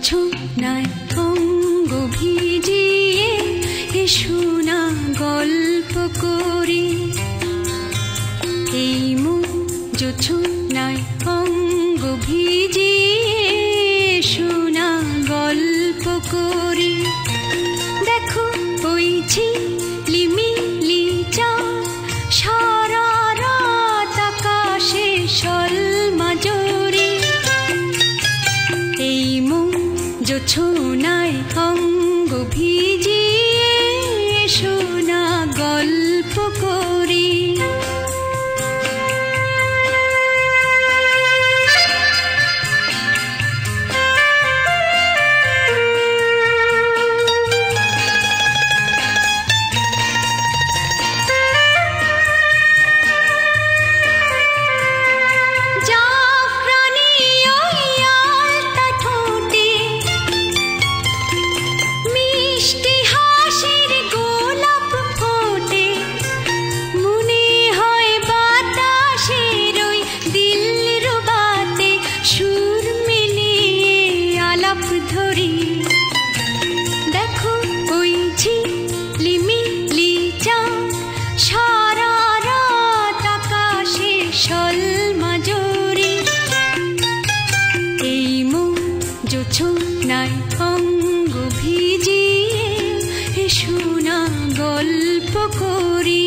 জোছনায় অঙ্গ ভিজিয়ে এসো না গল্প করি। এই মন জোছনায় অঙ্গ ভিজিয়ে এসো না গল্প করি। দেখো ওই ঝিলিমিলি চাঁদ সারা রাত আকাশে সলমাজরি। এই মন জোছনায় অঙ্গ ভিজিয়ে এসো না গল্প করি। দেখো ওই ঝিলিমিলি চাঁদ সারা রাত আকাশে সলমাজরি। এই মন জোছনায় অঙ্গ ভিজিয়ে এসো না গল্প করি।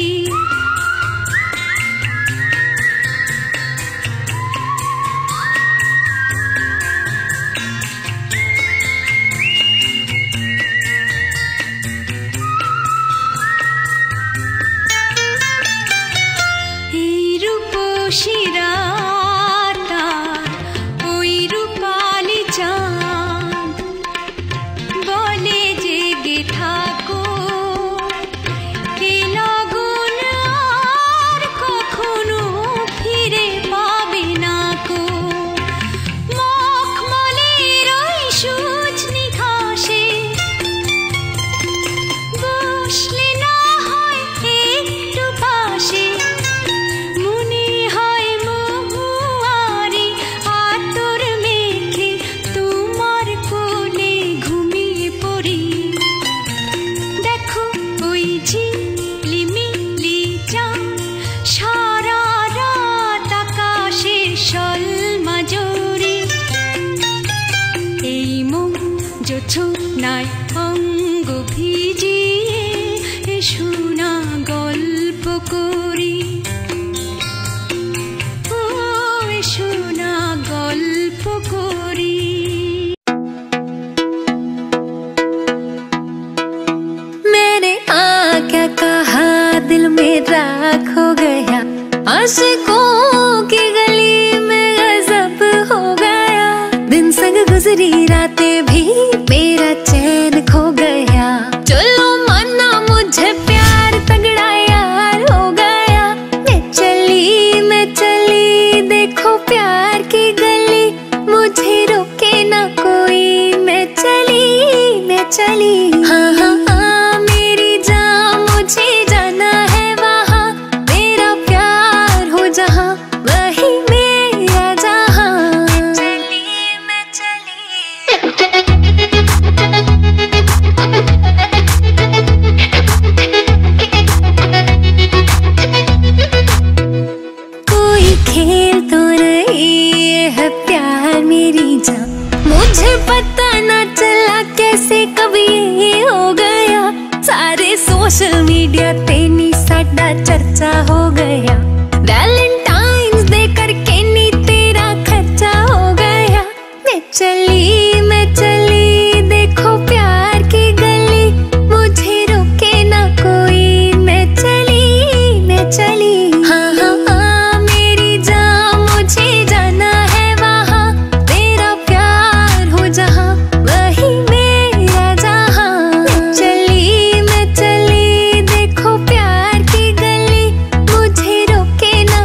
ওই রূপালি চাঁদ বলে জেগে থাকো, এ লগন আর কখনো ফিরে পাবে না কো। মখমলের ওই সজনি ঘাসে বসলে না হয় একটু পাশে, মনে হয় মহুয়ারি আতর মেখে তোমার কোলে ঘুমিয়ে পড়ি। দেখো ওই ঝিলিমিলি চাঁদ সারা রাত আকাশে সলমাজরি। এই মন জোছনায় অঙ্গ ভিজিয়ে এসো না গল্প করি। ও এসো না গল্প করি। मैंने क्या कहा दिल मेरा खो गया, आशिकों की गली में गजब हो गया। दिन संग गुजरी रातें भी मेरा चैन खो गया। चलो माना मुझे प्यार तगड़ा यार हो गया। मैं चली देखो प्यार की गली, मुझे रोके ना कोई। मैं चली हाँ हाँ हाँ मेरी जान, मुझे जाना है वहाँ। मेरा प्यार हो जहाँ वही मेरा जहाँ। मैं चली कोई खेल तो नहीं ये है प्यार मेरी जान। मुझे पता ना चला कैसे कभी ये हो गया। सारे सोशल मीडिया ते नी साडा चर्चा हो गया। वैलेंटाइन्स डे करके नी तेरा खर्चा हो गया। मैं चली देखो प्यार की गली, मुझे रोके ना कोई। मैं चली हाँ हाँ हाँ मेरी जान, मुझे जाना है वहाँ। मेरा प्यार हो जहाँ वही मेरा जहाँ। मैं चली देखो प्यार की गली, मुझे रोके ना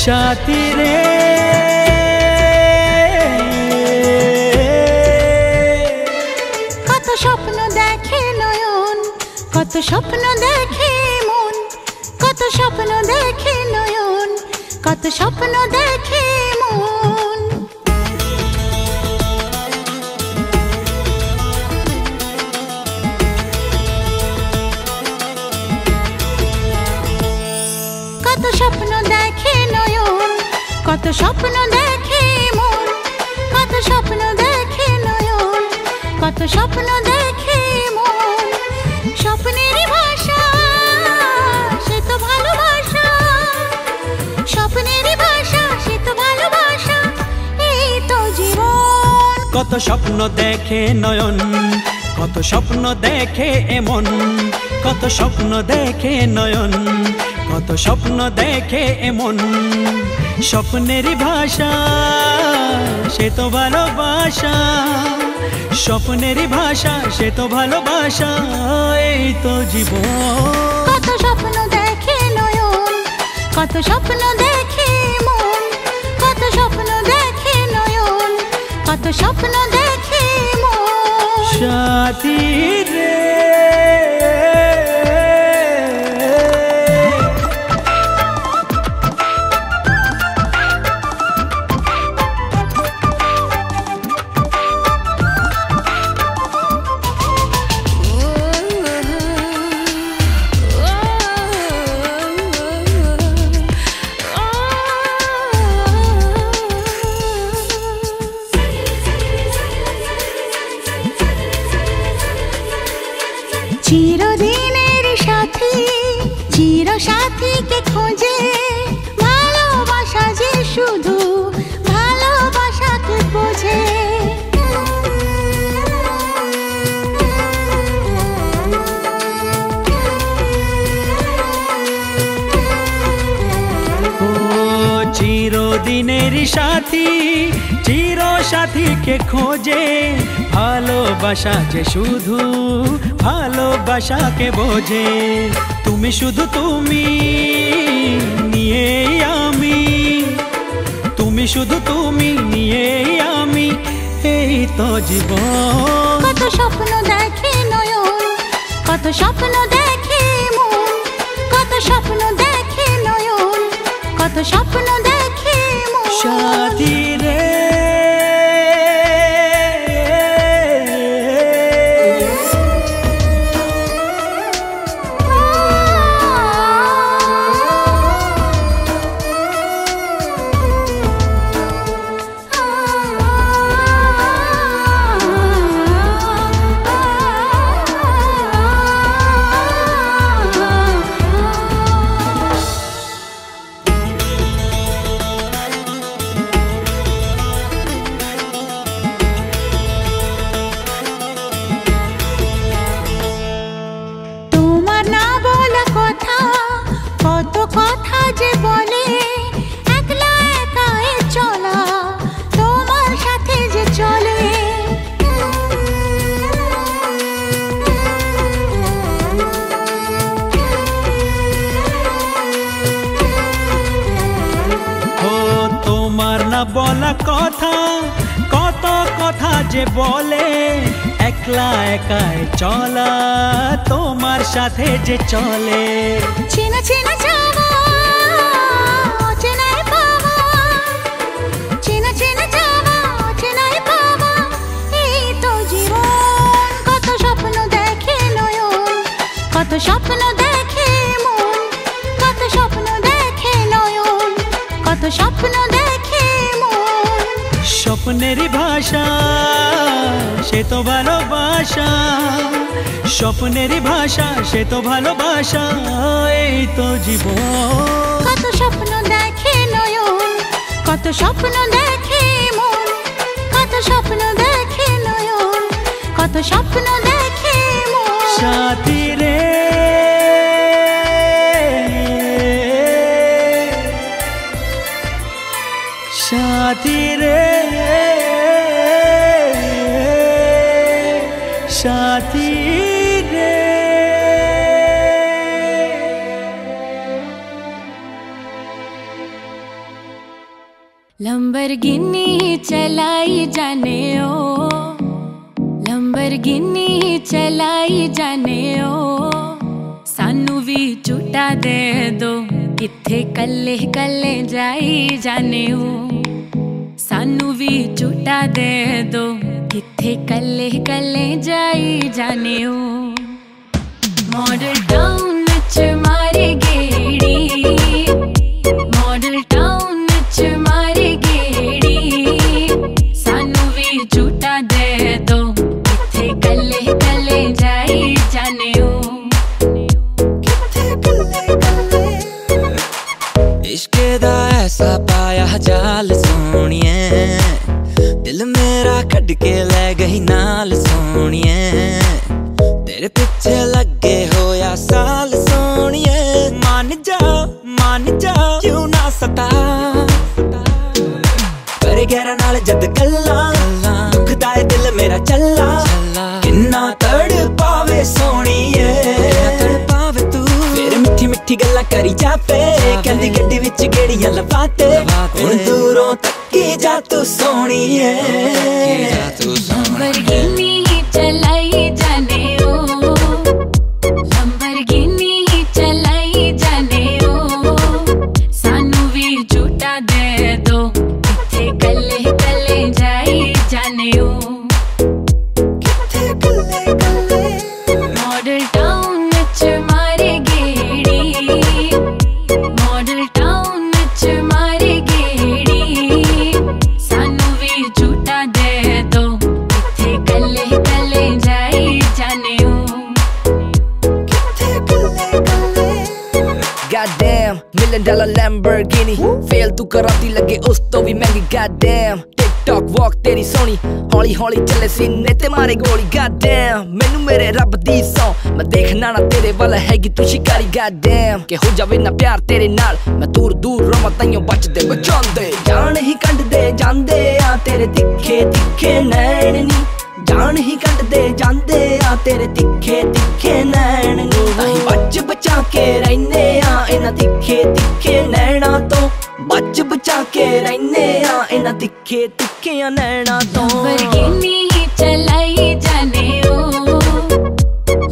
সাথী রে কত স্বপ্ন দেখে নয়ন, কত স্বপ্ন দেখে মন, কত স্বপ্ন দেখে নয়ন, কত স্বপ্ন দেখে মন। কত স্বপ্ন দেখে নয়ন, কত স্বপ্ন দেখে মন, কত স্বপ্ন দেখে নয়ন, কত স্বপ্ন দেখে মন। স্বপ্নেরই ভাষা সে তো ভালোবাসা, স্বপ্নেরই ভাষা সে তো ভালোবাসা, এই তো জীবন। কত স্বপ্ন দেখে নয়ন, কত স্বপ্ন দেখে এমন, কত স্বপ্ন দেখে নয়ন, কত স্বপ্ন দেখে এমন। স্বপ্নেরই ভাষা সে তো ভালোবাসা, স্বপ্নেরই ভাষা সে তো ভালোবাসা, এই তো জীবন। কত স্বপ্ন দেখে নয়ন, কত স্বপ্ন দেখে মন, কত স্বপ্ন দেখে নয়ন, কত স্বপ্ন দেখে মন। সাথী রে চিরদিনের সাথী, চির সাথীকে খোঁজে, ভালোবাসা যে শুধু ভালোবাসাকে বোঝে। ও চিরদিনের সাথী, চির সাথীকে খোঁজে, ভালোবাসা যে শুধু ভালোবাসাকে বোঝে। তুমি শুধু তুমি নিয়েই আমি, তুমি শুধু তুমি নিয়েই আমি, এই তো জীবন। কত স্বপ্ন দেখে নয়ন, কত স্বপ্ন দেখে মন, কত স্বপ্ন দেখে নয়ন, কত স্বপ্ন দেখে মন। সাথী রে বলা কথা, কত কথা যে বলে, একলা একাই চলা তোমার সাথে যে চলে। চেনা চেনা যাওয়া অচেনায় পাওয়া, চেনা চেনা যাওয়া অচেনায় পাওয়া, এই তো জীবন। কত স্বপ্ন দেখে নয়ন, কত স্বপ্ন দেখে মন, কত স্বপ্ন দেখে নয়ন, কত স্বপ্ন দেখে মন। স্বপ্নেরই ভাষা সে তো ভালোবাসা, স্বপ্নেরই ভাষা সে তো ভালোবাসা, এই তো জীবন। কত স্বপ্ন দেখে নয়ন, কত স্বপ্ন দেখে মন, কত স্বপ্ন দেখে নয়ন, কত স্বপ্ন দেখে মন। সাথী রে সাথী রে সাথী রে। लंबरगिनी चलाई जाने ओ, लंबरगिनी चलाई जाने ओ, सानू भी झूठा दे दो, किथे कल्ले कल्ले जाई जाने ओ, सानू भी झूठा दे दो, किथे कल्ले कल्ले जाई जाने ओ। मॉडल टाउन च मारे गेड़ी, मॉडल टाउन च मारे गेड़ी, सानू भी झूठा दे दो, किथे कल्ले कल्ले जाई जाने ओ। इश्के दा ऐसा पाया जाल सोनिए, दिल मेरा कट के ले गई नाल सोनिए, तेरे पीछे लगे होया साल सोनिए, मान जा क्यों ना सता, करे गहरा नाल जद गल्ला, दुखदा है दिल मेरा चला, किन्ना तड़ पावे सोनिए, तड़ पावे तू फिर मिठी मिठी गल्ला करी जावे, कहंदी गड्डी विच गेड़ियां लवाते, हुण दूरों तक्की जा तू सोनिए, लंबरगिनी चलाई जाने ओ, लंबरगिनी चलाई जाने ओ, सानू भी झूठा दे दो, किथे कल्ले कल्ले जाई जाने ओ। मॉडल टाउन च मारे गेड़ी, मॉडल टाउन च मारे गेड़ी, सानू भी झूठा दे दो, किथे कल्ले कल्ले जाई जाने ओ। Goddamn, $1 million Lamborghini, fail तू कराती लगे उस तो भी महंगी। Goddamn, TikTok walk तेरी सोनी, हौली हौली चले सीने ते मारे गोली। Goddamn, मैनू मेरे रब दी सौ, मैं देखना ना तेरे वाला हैगी तू शिकारी। Goddamn, के हो जावे ना प्यार तेरे नाल, मैं दूर दूर रवां ताइयों बचदे बचांदे, जान ही कंडदे जांदे आ तेरे तिखे तिखे नैन नी, जान ही कंडदे जांदे आ तेरे तिखे तिखे नैन नी, ताहीं बच बचा के रहने आ इन्हां तिखे तिखे नैना तो, बच बचा के रहने आ इन्हां तिखे तिखे नैना तो। लंबरगिनी चलाई जाने ओ,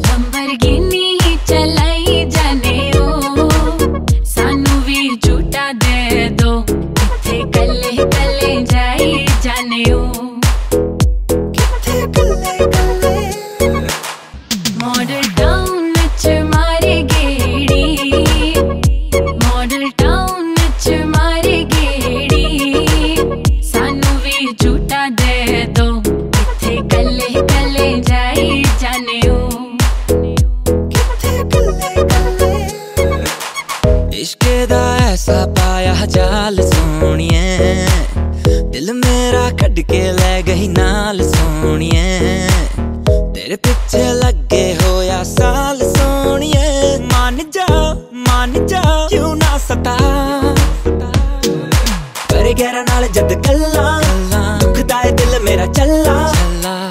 लंबरगिनी चलाई जाने ओ, सानू भी झूठा दे दो, किथे कल्ले कल्ले जाई जाने ओ। मॉडल टाउन च मारे गेड़ी, मॉडल टाउन च मारे गेड़ी, सानू भी झूठा दे दो, किथे कल्ले कल्ले जाई जाने ओ। इश्के दा ऐसा पाया जाल सोनिए, दिल मेरा कट के ले गई नाल सोनिए, तेरे पीछे लगे होया साल सोनिए, मान जा क्यों ना सता, करे गहरा नाल जद गल्ला, दुखदा है दिल मेरा चला,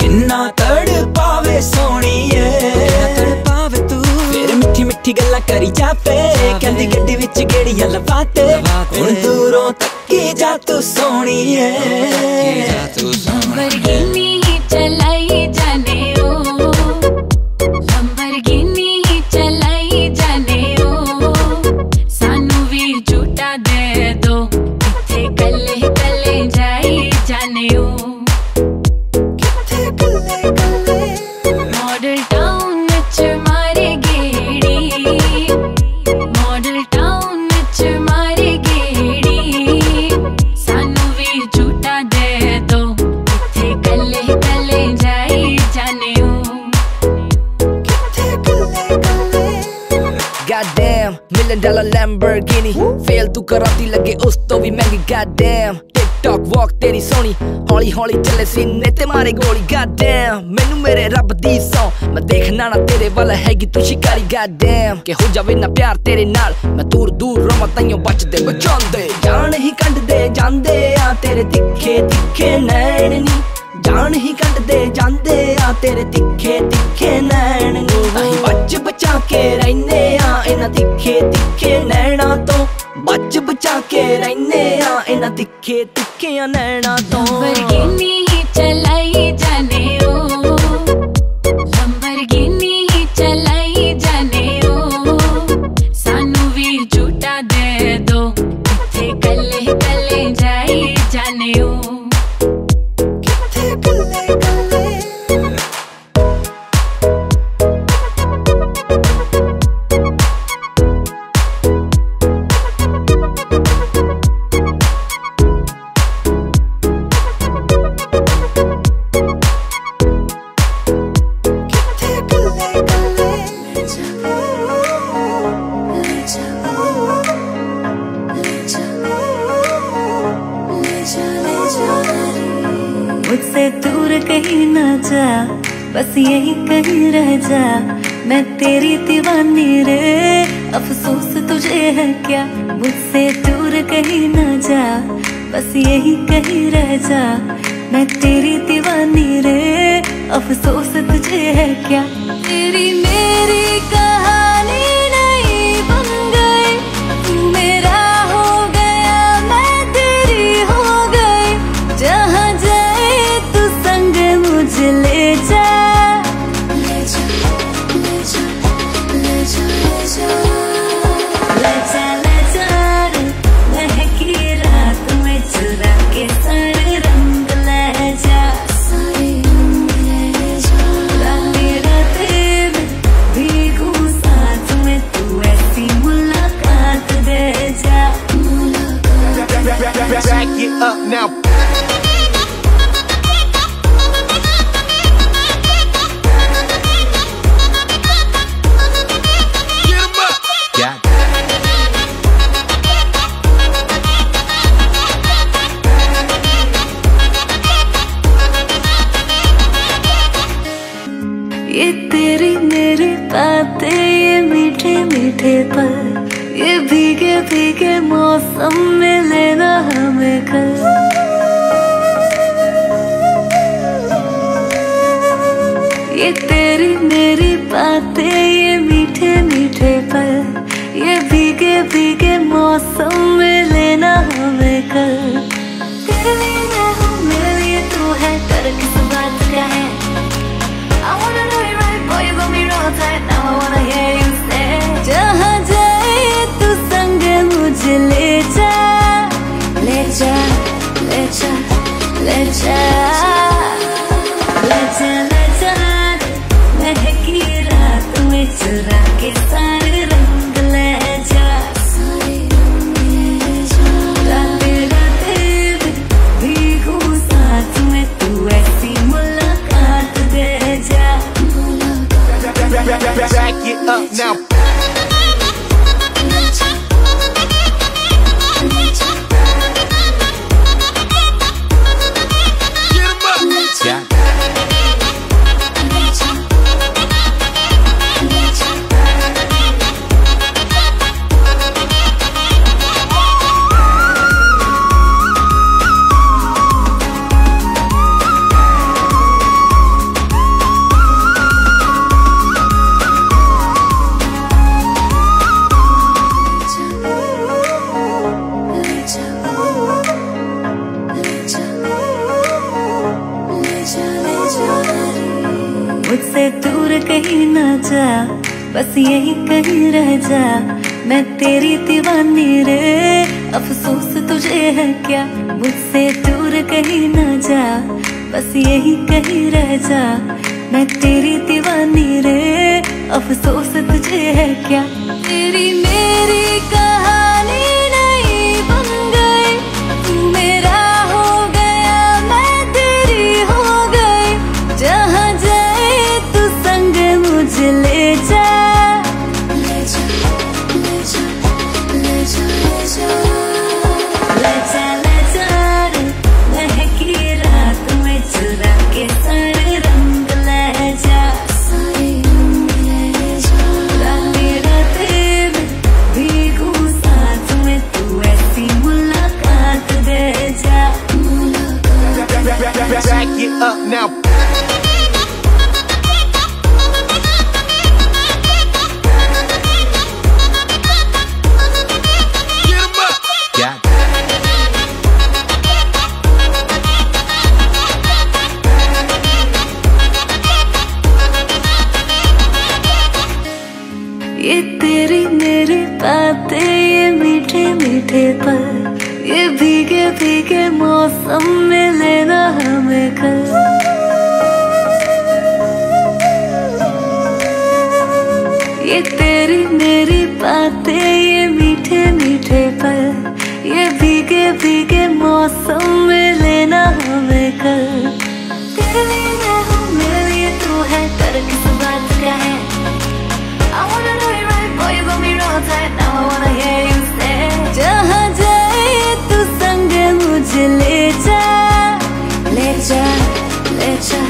किन्ना तड़ पावे सोनिए, तड़ पावे तू फिर मिठी मिठी गल्ला करी जावे, कहंदी गड्डी विच गेड़ियां लवाते, हुण दूरों तक्की जा तू सोनिए, लंबरगिनी चलाई जाने ओ, लंबरगिनी चलाई जाने ओ, सानू भी झूठा दे दो, किथे कल्ले कल्ले जाई जाने ओ। मॉडल टाउन च मारे गेड़ी, मॉडल टाउन च मारे गेड़ी, सानू भी झूठा दे दो, किथे कल्ले कल्ले जाई जाने ओ। Goddamn, $1 million Lamborghini, fail तू कराती लगे उस तो भी महंगी। Goddamn, TikTok walk तेरी सोनी, हौली हौली चले सीने ते मारे गोली। Goddamn, मैनू मेरे रब दी सौ, मैं देखना ना तेरे वाला हैगी तू शिकारी। Goddamn, के हो जावे ना प्यार तेरे नाल, मैं दूर दूर रवां ताइयों बचदे बचांदे, जान ही कंडदे जांदे आ तेरे तिखे तिखे नैन नी, जान ही कंडदे जांदे आ तेरे तिखे तिखे नैन नी, ताहीं बच बचा के रहने आ इन्हां तिखे तिखे नैना तो, बच बचा के रहने आ ना दिखे तिखिया नैना तो लंबरगिनी चलाई जाने ओ, लंबरगिनी चलाई जाने ओ, सानू भी झूठा दे दो, किथे कले कले जाई जाने ओ, किथे कले कले। मुझसे दूर कहीं ना जा, बस यही कहीं रह जा, मैं तेरी दीवानी रे, अफसोस तुझे है क्या। मुझसे दूर कहीं ना जा, बस यही कहीं रह जा, मैं तेरी दीवानी रे, अफसोस तुझे है क्या। तेरी मेरी कहानी नहीं बन गई, तू मेरा हो गया मैं तेरी हो गई, जहाँ जाए तू संग मुझे ले जा, ले जा ले जा ले जा ले जा ले जा ले जा रे, महकी रात में चुरा के सारे रंग ले जा, सारे रंग ले जा, रातें रातें में भीगू साथ में, तू ऐसी मुलाकात दे जा, मुलाकात। Back it up now. ये तेरी मेरी बातें, ये मीठे मीठे पल, ये भीगे भीगे मौसम में लेना हमें कल। ये तेरी मेरी बातें, ये मीठे मीठे पल, ये भीगे भीगे मौसम में लेना हमें कल। तेरे लिए मैं हूँ, मेरे लिए तू है, डर किस बात का है। I wanna know you right, boy, you got me real tight. Now I wanna hear you say, जहाँ जाए तू संग मुझे ले जा, ले जा ले जा ले जा ले जा ले जा, महकी रात में चुरा के सारे रंग ले जा, सारे रंग ले जा, रातें रातें में भीगू साथ में, तू ऐसी मुलाकात दे जा, Back it up now. मुझसे दूर कहीं ना जा, बस यही कहीं रह जा, मैं तेरी दीवानी रे, अफसोस तुझे है क्या। मुझसे दूर कहीं ना जा, बस यही कहीं रह जा, मैं तेरी दीवानी रे, अफसोस तुझे है क्या। तेरी मेरी कहानी नहीं बन गई, तू मेरा हो गया मैं तेरी हो गई, जहाँ जाए तू संग मुझे ले जा, ले जा ले जा ले जा ले जा ले जा रे, महकी रात में चुरा के सारे रंग ले जा, सारे रंग ले जा, रातें रातें में भीगू साथ में, तू ऐसी मुलाकात दे जा, मुलाकात। Back it up now. भीगे मौसम में लेना हमें कल। ये तेरी मेरी बातें, ये मीठे मीठे पल, ये भीगे भीगे मौसम में लेना हमें कल। तेरे लिए मैं हूँ, मेरे लिए तू है, डर किस बात का है? I wanna know you right, boy, you got me wrong tight. Now I wanna hear you say, जहाँ जाए तू संग मुझे ले जा, ले जा, ले जा।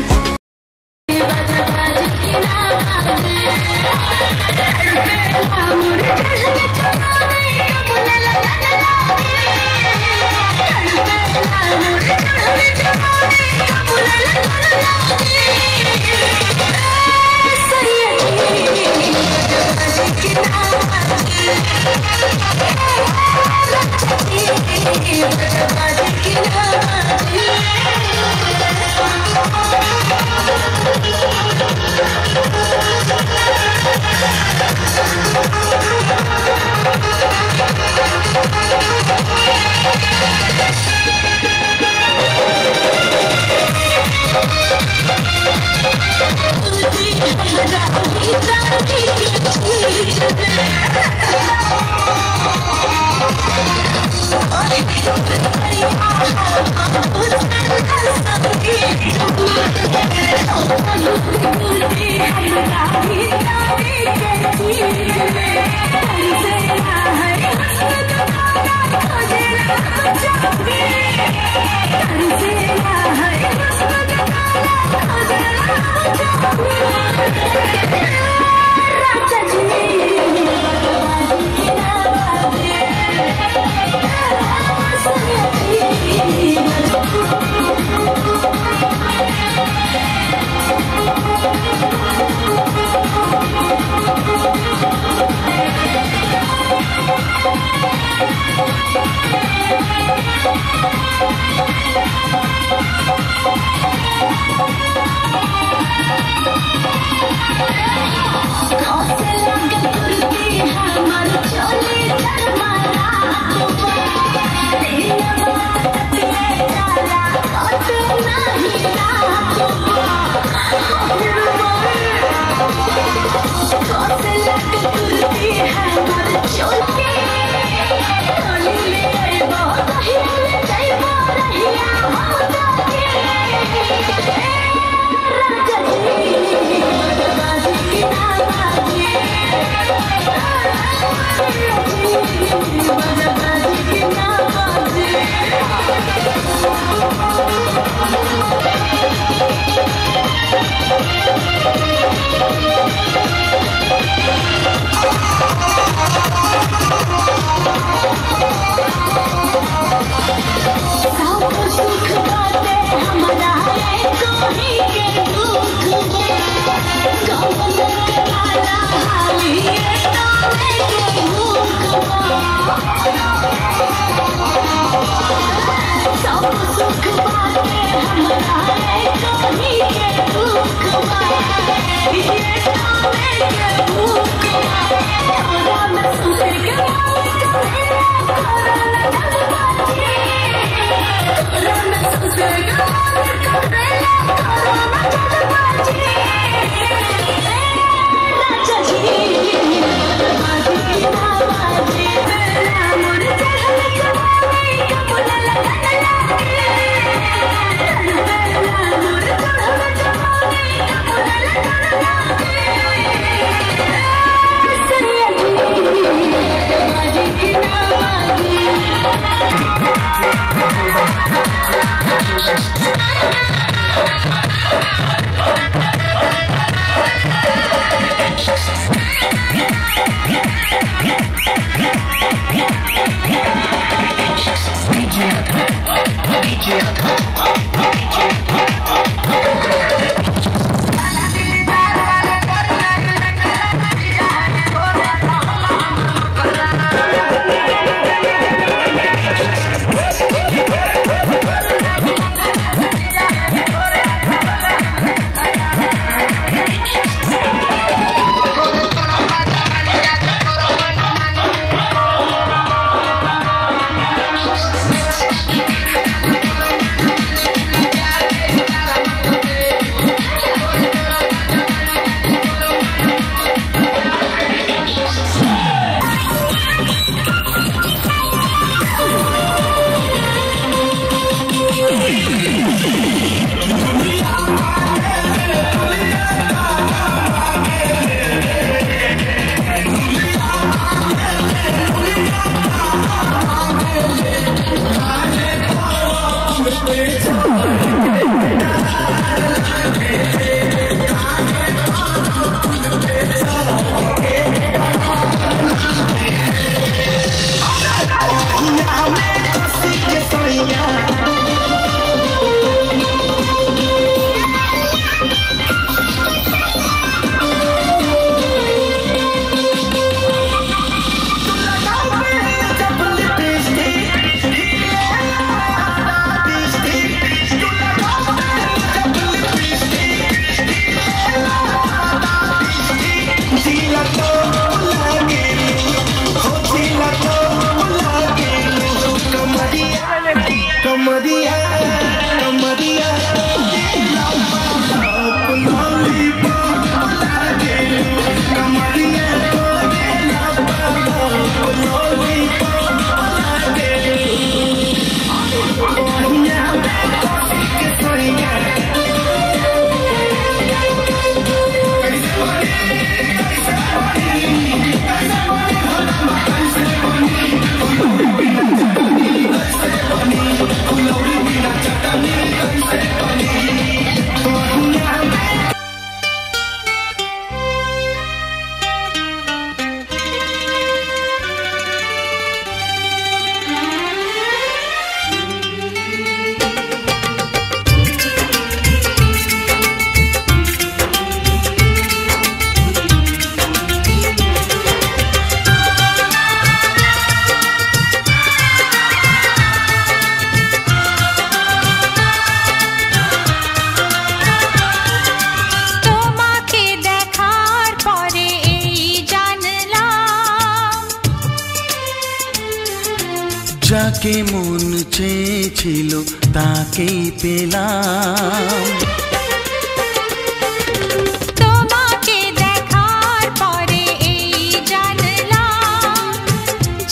যাকে মন চেয়েছিল তাকেই পেলাম। তোমাকে দেখার পরে এই জানলাম,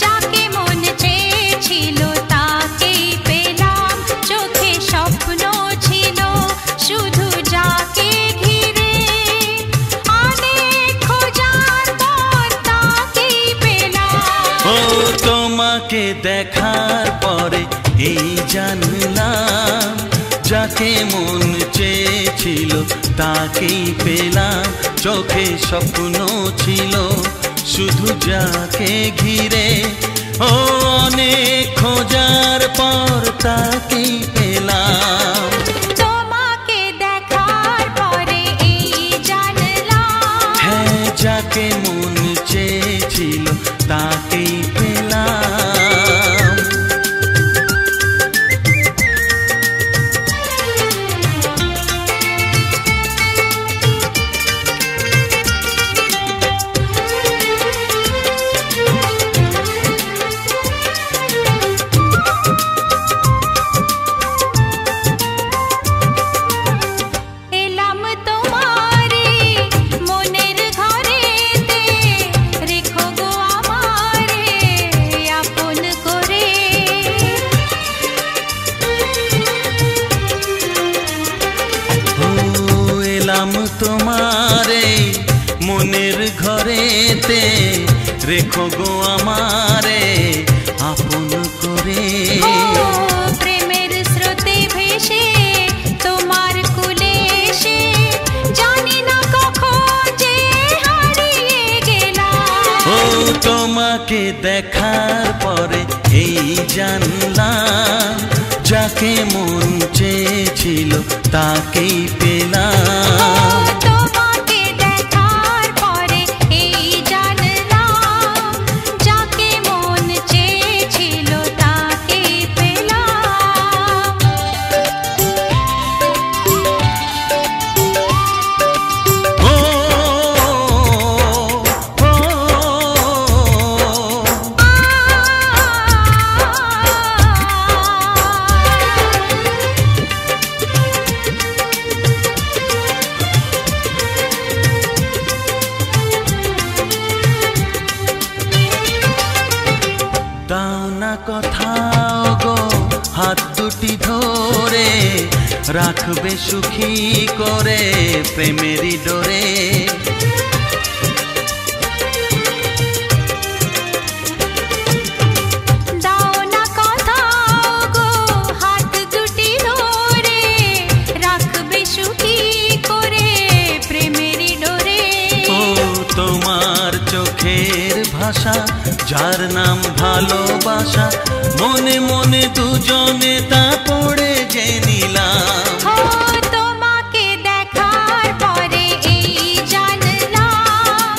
যাকে মন চেয়েছিল তাকেই পেলাম। চোখে স্বপ্ন ছিল শুধু যাকে ঘিরে, অনেক খোঁজার পর তাকেই পেলাম। ও তোমাকে দেখার পরে এই জানলাম, যাকে মন চেয়েছিল তাকেই পেলাম। চোখে স্বপ্ন ছিল শুধু যাকে ঘিরে, ও অনেক খোঁজার পর তাকেই পেলাম। তোমাকে দেখার পরে এই জানলাম, হ্যাঁ যাকে মন চেয়েছিল তাকেই পেলাম। এলাম তোমারে মনের ঘরেতে, রেখো গো আমারে আপন করে। ও এলাম তোমারে মনের ঘরেতে, রেখো গো আমারে আপন করে। ও প্রেমের স্রোতে ভেসে তোমার কুলে এসে, জানি না কখন যে হারিয়ে গেলাম। ও তোমাকে দেখার পরে এই জানলাম, যাকে মন চেয়েছিল তাকেই পেলাম। তোমাকে দেখার পরে এই জানলাম, যাকে মন চেয়েছিল তাকেই পেলাম। ও ও দাও না কোথাও গো হাত দুটি ধরে, রাখবে সুখী করে প্রেমেরই ডোরে। দাও না কোথাও গো হাত দুটি ধরে, রাখবে সুখী করে প্রেমেরই ডোরে। ও তোমার চোখের ভাষা, যার নাম ভালোবাসা, মনে মনে দুজনে তা পড়ে যে নিলাম। ও তোমাকে দেখার পরে এই জানলাম,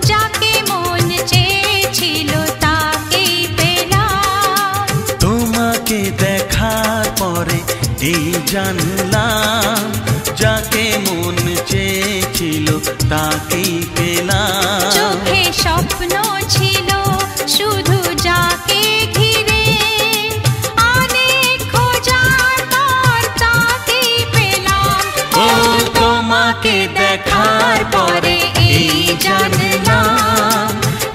যাকে মন চেয়েছিল তাকেই পেলাম। তোমাকে দেখার পরে এই জানলাম, যাকে মন চেয়েছিল তাকেই পেলাম। চোখে স্বপ্ন ছিল শুধু যাকে ঘিরে, অনেক খোঁজার পর তাকেই পেলাম। ও তোমাকে দেখার পরে এই জানলাম,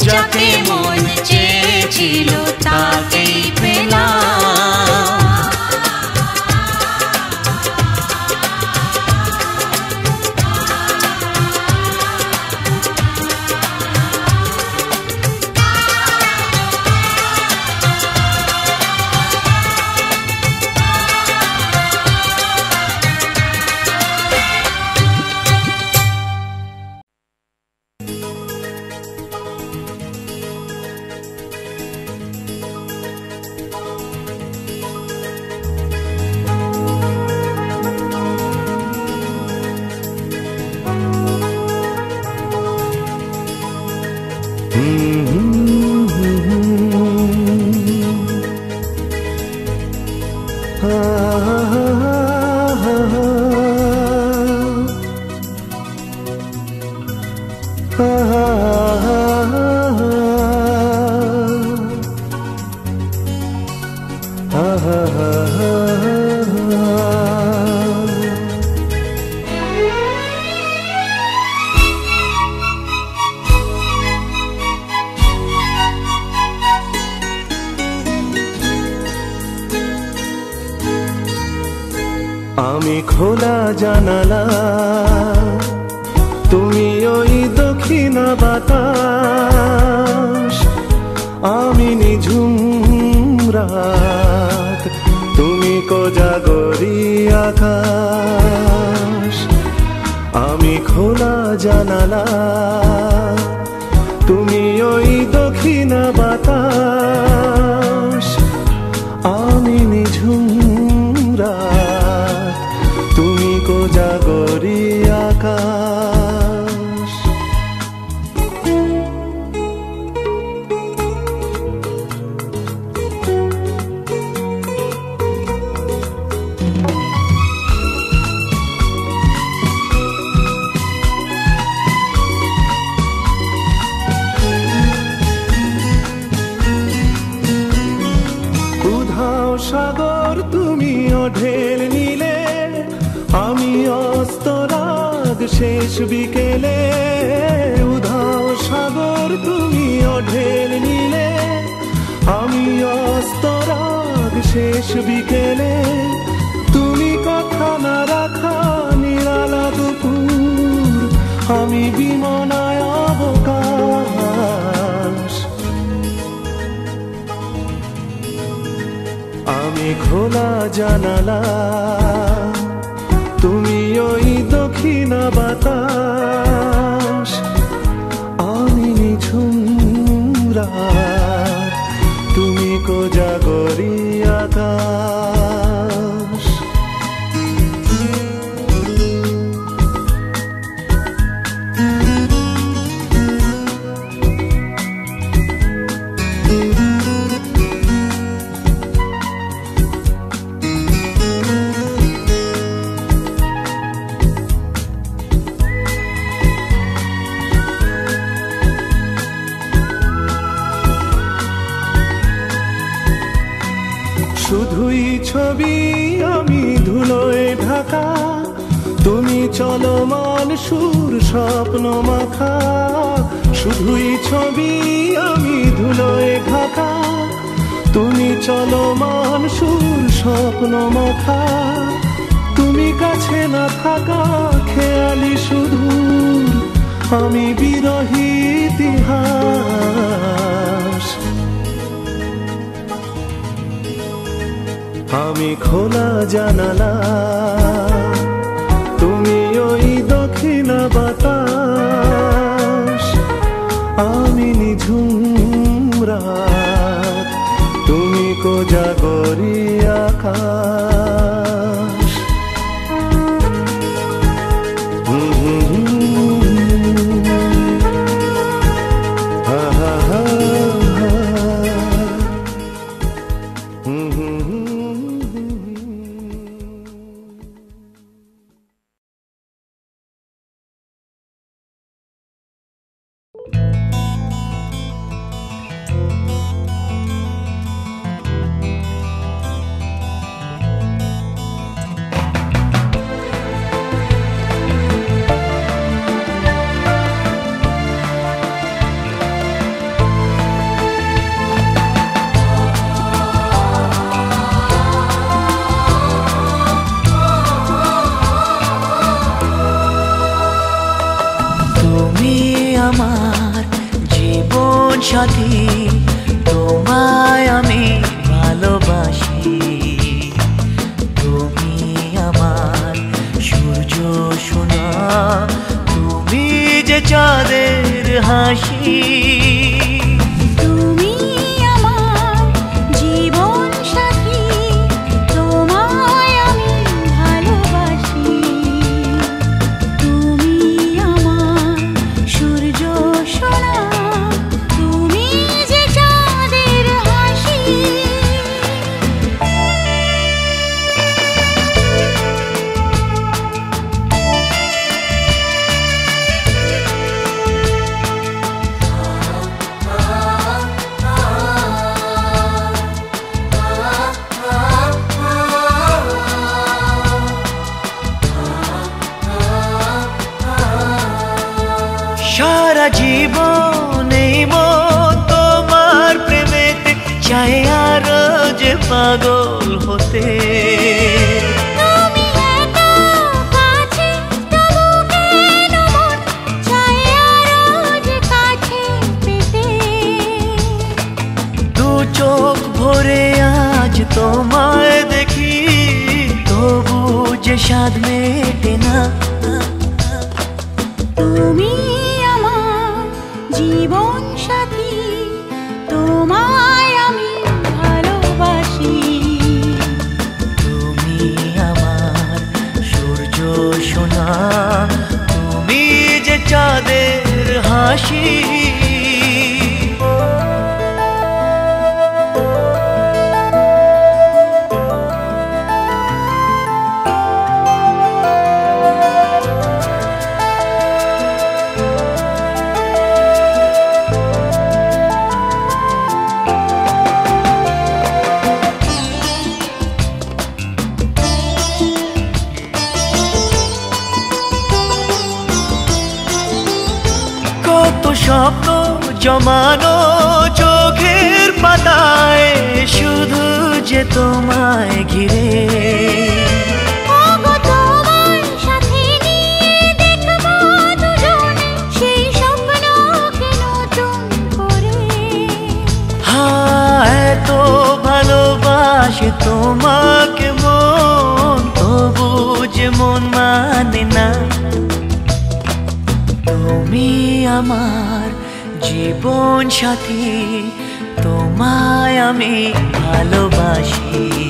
যাকে মন চেয়েছিল তাকেই পেলাম। আমি খোলা জানালা, তুমি ওই দক্ষিণা বাতাস, আমি নিঝুম রাত, তুমি কোজাগরি আকাশ। আমি খোলা জানালা, তুমি ওই দক্ষিণা বাতাস, আমি নিঝুম রাত, তুমি কোজাগরি আকাশ। উধাও সাগর তুমি ঢেল নিলে, আমি অস্তরাগ শেষ বিকেলে। উধাও সাগর তুমি ঢেল নিলে, আমি অস্তরাগ শেষ বিকেলে। তুমি কথা না রাখা নিরালা দুপুর, আমি বিমনায় অবকাশ। আমি খোলা জানালা, তুমি ওই দক্ষিণা বাতাস, আমি নিঝুম রাত, তুমি কোজাগরি আকাশ। শুধুই ছবি আমি ধুলোয় ঢাকা, তুমি চলমান সুর স্বপ্ন মাখা। শুধুই ছবি আমি ধুলোয় ঢাকা, তুমি চলমান সুর স্বপ্ন মাখা। তুমি কাছে না থাকা খেয়ালি সুদূর, আমি বিরহী ইতিহাস। আমি খোলা জানালা, তুমি ওই দক্ষিণা বাতাস, আমি নিঝুম রাত, তুমি কোজাগরি আকাশ। সাথী, তোমায় আমি ভালোবাসি। তুমি আমার সূর্য সোনা, তুমি যে চাঁদের হাসি। তুমি আমার জীবন সাথী, তোমায় আমি ভালোবাসি। তুমি আমার সূর্য সোনা, তুমি জীবন এই মন তোমার প্রেমেতে চাই আরো যে পাগল হতে। চোখ ভরে আজ তোমায় দেখি তবু যে স্বাদ মেটে না। তুমি আমার জীবন সাথী, তোমায় আমি ভালোবাসি। তুমি আমার সূর্য সোনা, তুমি যে চাঁদের হাসি। স্বপ্ন জমানো চোখের পাতায় শুধু যে তোমায় ঘিরে। এত ভালোবাসে তোমাকে মন, তবু যে মন মানে না। তুমি আমার জীবন সাথী, তোমায় আমি ভালোবাসি।